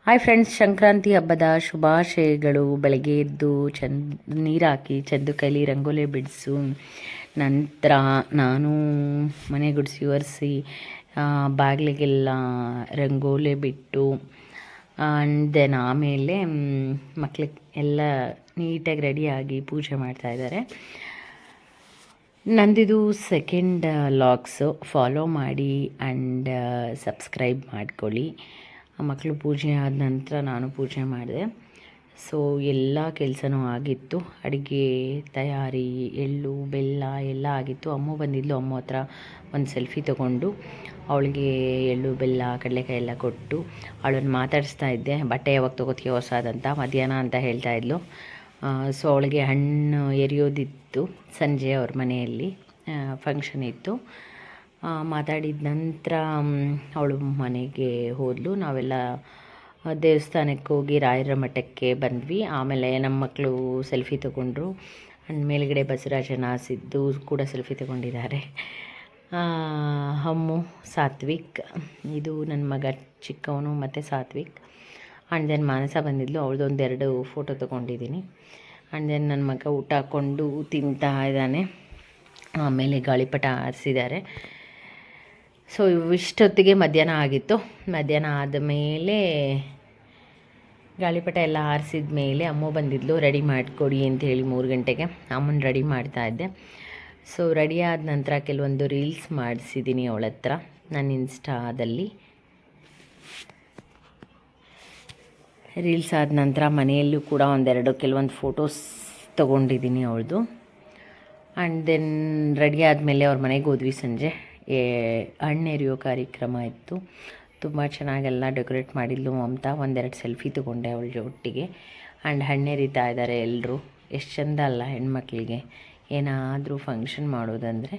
Hi friends, Sankranti ಹಬ್ಬದ ಶುಭಾಶಯಗಳು. ಬೆಳಗ್ಗೆ ಎದ್ದು ನೀರು ಹಾಕಿ ಚಂದು ಕೈಲಿ ರಂಗೋಲಿ ಬಿಡಿಸು. ನಂತರ ನಾನು ಮನೆ ಗುಡಿಸಿ ಒರೆಸಿ ಬಾಗಿಲಿಗೆಲ್ಲ ರಂಗೋಲಿ ಬಿಟ್ಟು ದೆನ್ ಆಮೇಲೆ ಮಕ್ಳಿಗೆ ಎಲ್ಲ ನೀಟಾಗಿ ರೆಡಿಯಾಗಿ ಪೂಜೆ ಮಾಡ್ತಾಯಿದ್ದಾರೆ. ನಂದಿದು ಸೆಕೆಂಡ್ ಲಾಗ್ಸು, ಫಾಲೋ ಮಾಡಿ ಆ್ಯಂಡ್ ಸಬ್ಸ್ಕ್ರೈಬ್ ಮಾಡ್ಕೊಳ್ಳಿ. ಮಕ್ಕಳು ಪೂಜೆ ಆದ ನಂತರ ನಾನು ಪೂಜೆ ಮಾಡಿದೆ. ಸೊ ಎಲ್ಲ ಕೆಲಸನೂ ಆಗಿತ್ತು. ಅಡುಗೆ ತಯಾರಿ, ಎಳ್ಳು ಬೆಲ್ಲ ಎಲ್ಲ ಆಗಿತ್ತು. ಅಮ್ಮ ಬಂದಿದ್ಲು. ಅಮ್ಮ ಹತ್ರ ಒಂದು ಸೆಲ್ಫಿ ತೊಗೊಂಡು ಅವಳಿಗೆ ಎಳ್ಳು ಬೆಲ್ಲ ಕಡಲೆಕಾಯಿ ಎಲ್ಲ ಕೊಟ್ಟು ಅವಳನ್ನು ಮಾತಾಡಿಸ್ತಾ ಇದ್ದೆ. ಬಟ್ಟೆ ಯಾವಾಗ ತೊಗೋತೀಯ ಹೊಸದಂತ, ಮಧ್ಯಾಹ್ನ ಅಂತ ಹೇಳ್ತಾಯಿದ್ಲು. ಸೊ ಅವಳಿಗೆ ಹಣ್ಣು ಎರಿಯೋದಿತ್ತು. ಸಂಜೆ ಅವ್ರ ಮನೆಯಲ್ಲಿ ಫಂಕ್ಷನ್ ಇತ್ತು. ಮಾತಾಡಿದ ನಂತರ ಅವಳು ಮನೆಗೆ ಹೋದಳು. ನಾವೆಲ್ಲ ದೇವಸ್ಥಾನಕ್ಕೆ ಹೋಗಿ ರಾಯರ ಮಠಕ್ಕೆ ಬಂದ್ವಿ. ಆಮೇಲೆ ನಮ್ಮ ಮಕ್ಕಳು ಸೆಲ್ಫಿ ತೊಗೊಂಡ್ರು. ಆ್ಯಂಡ್ ಮೇಲುಗಡೆ ಬಸವರಾಜನ ಸಿದ್ದು ಕೂಡ ಸೆಲ್ಫಿ ತೊಗೊಂಡಿದ್ದಾರೆ. ಅಮ್ಮು, ಸಾತ್ವಿಕ್, ಇದು ನನ್ನ ಮಗ ಚಿಕ್ಕವನು ಮತ್ತು ಸಾತ್ವಿಕ್. ಆ್ಯಂಡ್ ದೆನ್ ಮಾನಸ ಬಂದಿದ್ಲು. ಅವಳದೊಂದೆರಡು ಫೋಟೋ ತೊಗೊಂಡಿದ್ದೀನಿ. ಆ್ಯಂಡ್ ದೆನ್ ನನ್ನ ಮಗ ಊಟ ಹಾಕ್ಕೊಂಡು ತಿಂತಾ ಇದ್ದಾನೆ. ಆಮೇಲೆ ಗಾಳಿಪಟ ಹಾರಿಸಿದ್ದಾರೆ. ಸೊ ಇಷ್ಟೊತ್ತಿಗೆ ಮಧ್ಯಾಹ್ನ ಆಗಿತ್ತು. ಮಧ್ಯಾಹ್ನ ಆದಮೇಲೆ ಗಾಳಿಪಟ ಎಲ್ಲ ಹಾರಿಸಿದ ಮೇಲೆ ಅಮ್ಮ ಬಂದಿದ್ಲು. ರೆಡಿ ಮಾಡಿಕೊಡಿ ಅಂಥೇಳಿ 3 ಗಂಟೆಗೆ ಅಮ್ಮನ ರೆಡಿ ಮಾಡ್ತಾಯಿದ್ದೆ. ಸೊ ರೆಡಿ ಆದ ನಂತರ ಕೆಲವೊಂದು ರೀಲ್ಸ್ ಮಾಡಿಸಿದ್ದೀನಿ ಅವಳ ಹತ್ರ ನನ್ನ ಇನ್ಸ್ಟಾದಲ್ಲಿ. ರೀಲ್ಸ್ ಆದ ನಂತರ ಮನೆಯಲ್ಲೂ ಕೂಡ ಕೆಲವೊಂದು ಫೋಟೋಸ್ ತೊಗೊಂಡಿದ್ದೀನಿ ಅವಳದು. ಆ್ಯಂಡ್ ದೆನ್ ರೆಡಿ ಆದಮೇಲೆ ಅವ್ರ ಮನೆಗೆ ಹೋದ್ವಿ. ಸಂಜೆ ಹಣ್ಣೆರಿಯೋ ಕಾರ್ಯಕ್ರಮ ಇತ್ತು. ತುಂಬ ಚೆನ್ನಾಗೆಲ್ಲ ಡೆಕೋರೇಟ್ ಮಾಡಿದ್ಲು ಮಮತಾ. ಒಂದೆರಡು ಸೆಲ್ಫಿ ತೊಗೊಂಡೆ ಅವಳ ಒಟ್ಟಿಗೆ. ಆ್ಯಂಡ್ ಹಣ್ಣೆರಿತಾ ಇದ್ದಾರೆ ಎಲ್ಲರೂ. ಎಷ್ಟು ಚೆಂದ ಅಲ್ಲ ಹೆಣ್ಮಕ್ಳಿಗೆ ಏನಾದರೂ ಫಂಕ್ಷನ್ ಮಾಡೋದಂದರೆ.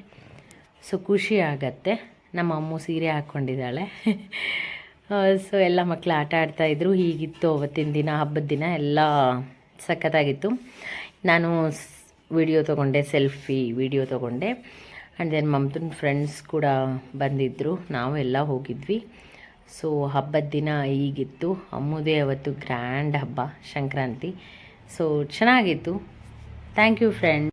ಸೊ ಖುಷಿ ಆಗತ್ತೆ. ನಮ್ಮ ಅಮ್ಮ ಸೀರೆ ಹಾಕ್ಕೊಂಡಿದ್ದಾಳೆ. ಸೊ ಎಲ್ಲ ಮಕ್ಕಳು ಆಟ ಆಡ್ತಾಯಿದ್ರು. ಹೀಗಿತ್ತು ಅವತ್ತಿನ ದಿನ, ಹಬ್ಬದ ದಿನ ಎಲ್ಲ ಸಖತ್ತಾಗಿತ್ತು. ನಾನು ಸೆಲ್ಫಿ ವಿಡಿಯೋ ತೊಗೊಂಡೆ. ಆ್ಯಂಡ್ ದೆನ್ ಮಮತನ ಫ್ರೆಂಡ್ಸ್ ಕೂಡ ಬಂದಿದ್ದರು. ನಾವು ಎಲ್ಲ ಹೋಗಿದ್ವಿ. ಸೊ ಹಬ್ಬದ ದಿನ ಹೀಗಿತ್ತು. ಅಮ್ಮುದೇ ಅವತ್ತು ಗ್ರ್ಯಾಂಡ್ ಹಬ್ಬ ಸಂಕ್ರಾಂತಿ. ಸೊ ಚೆನ್ನಾಗಿತ್ತು. Thank you friend.